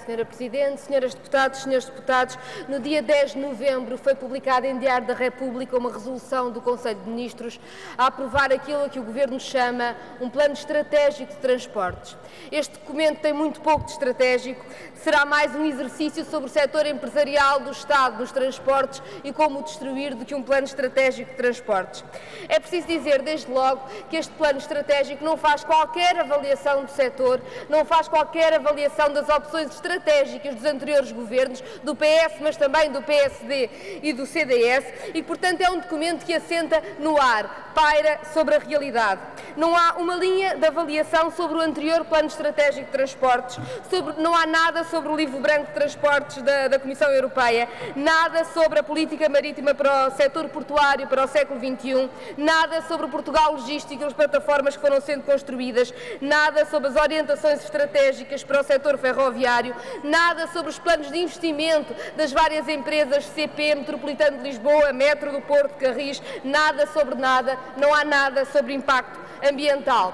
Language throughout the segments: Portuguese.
Senhora Presidente, senhoras deputadas, senhores deputados, no dia 10 de novembro foi publicada em Diário da República uma resolução do Conselho de Ministros a aprovar aquilo a que o Governo chama um plano estratégico de transportes. Este documento tem muito pouco de estratégico, será mais um exercício sobre o setor empresarial do Estado dos transportes e como o destruir do que um plano estratégico de transportes. É preciso dizer, desde logo, que este plano estratégico não faz qualquer avaliação do setor, não faz qualquer avaliação das opções estratégicas dos anteriores governos, do PS, mas também do PSD e do CDS, e, portanto, é um documento que assenta no ar, paira sobre a realidade. Não há uma linha de avaliação sobre o anterior plano estratégico de transportes, não há nada sobre o livro branco de transportes da Comissão Europeia, nada sobre a política marítima para o setor portuário para o século XXI, nada sobre o Portugal logístico e as plataformas que foram sendo construídas, nada sobre as orientações estratégicas para o setor ferroviário, nada sobre os planos de investimento das várias empresas CP, Metropolitano de Lisboa, Metro do Porto, Carris, nada sobre nada, não há nada sobre impacto ambiental.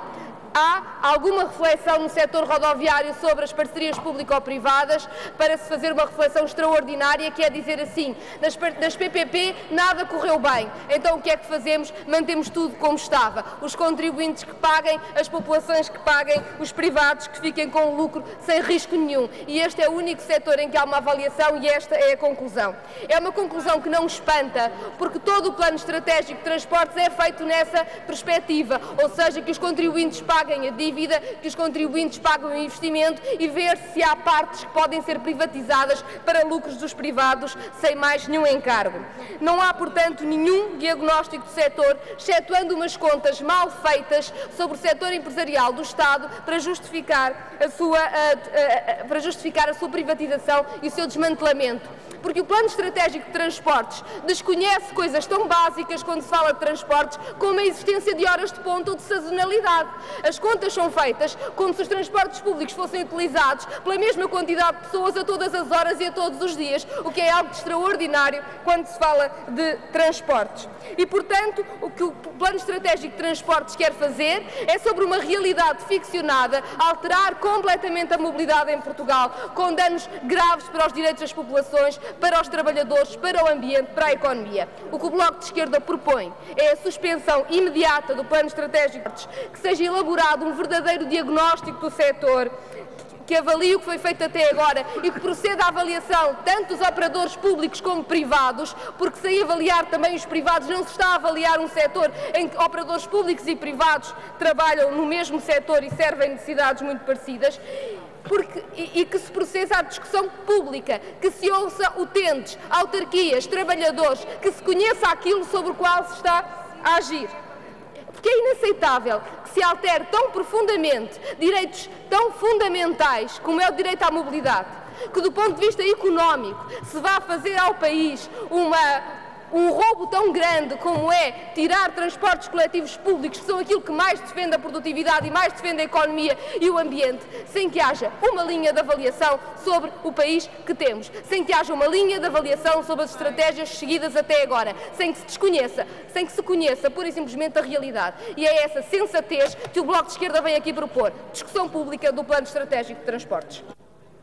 Há alguma reflexão no setor rodoviário sobre as parcerias público-privadas para se fazer uma reflexão extraordinária, que é dizer assim, das PPP nada correu bem, então o que é que fazemos? Mantemos tudo como estava. Os contribuintes que paguem, as populações que paguem, os privados que fiquem com lucro sem risco nenhum. E este é o único setor em que há uma avaliação e esta é a conclusão. É uma conclusão que não espanta, porque todo o plano estratégico de transportes é feito nessa perspectiva, ou seja, que os contribuintes paguem a dívida, que os contribuintes pagam o investimento e ver se há partes que podem ser privatizadas para lucros dos privados sem mais nenhum encargo. Não há, portanto, nenhum diagnóstico do setor, excetuando umas contas mal feitas sobre o setor empresarial do Estado para justificar a sua privatização e o seu desmantelamento. Porque o Plano Estratégico de Transportes desconhece coisas tão básicas quando se fala de transportes como a existência de horas de ponta ou de sazonalidade. As contas são feitas como se os transportes públicos fossem utilizados pela mesma quantidade de pessoas a todas as horas e a todos os dias, o que é algo de extraordinário quando se fala de transportes. E, portanto, o que o Plano Estratégico de Transportes quer fazer é, sobre uma realidade ficcionada, alterar completamente a mobilidade em Portugal, com danos graves para os direitos das populações, para os trabalhadores, para o ambiente, para a economia. O que o Bloco de Esquerda propõe é a suspensão imediata do Plano Estratégico, que seja elaborado um verdadeiro diagnóstico do setor, que avalie o que foi feito até agora e que proceda à avaliação tanto dos operadores públicos como privados, porque sem avaliar também os privados não se está a avaliar um setor em que operadores públicos e privados trabalham no mesmo setor e servem necessidades muito parecidas. E que se processa à discussão pública, que se ouça utentes, autarquias, trabalhadores, que se conheça aquilo sobre o qual se está a agir. Porque é inaceitável que se altere tão profundamente direitos tão fundamentais como é o direito à mobilidade, que do ponto de vista económico se vá fazer ao país um roubo tão grande como é tirar transportes coletivos públicos, que são aquilo que mais defende a produtividade e mais defende a economia e o ambiente, sem que haja uma linha de avaliação sobre o país que temos, sem que haja uma linha de avaliação sobre as estratégias seguidas até agora, sem que se conheça pura e simplesmente a realidade. E é essa sensatez que o Bloco de Esquerda vem aqui propor. Discussão pública do Plano Estratégico de Transportes.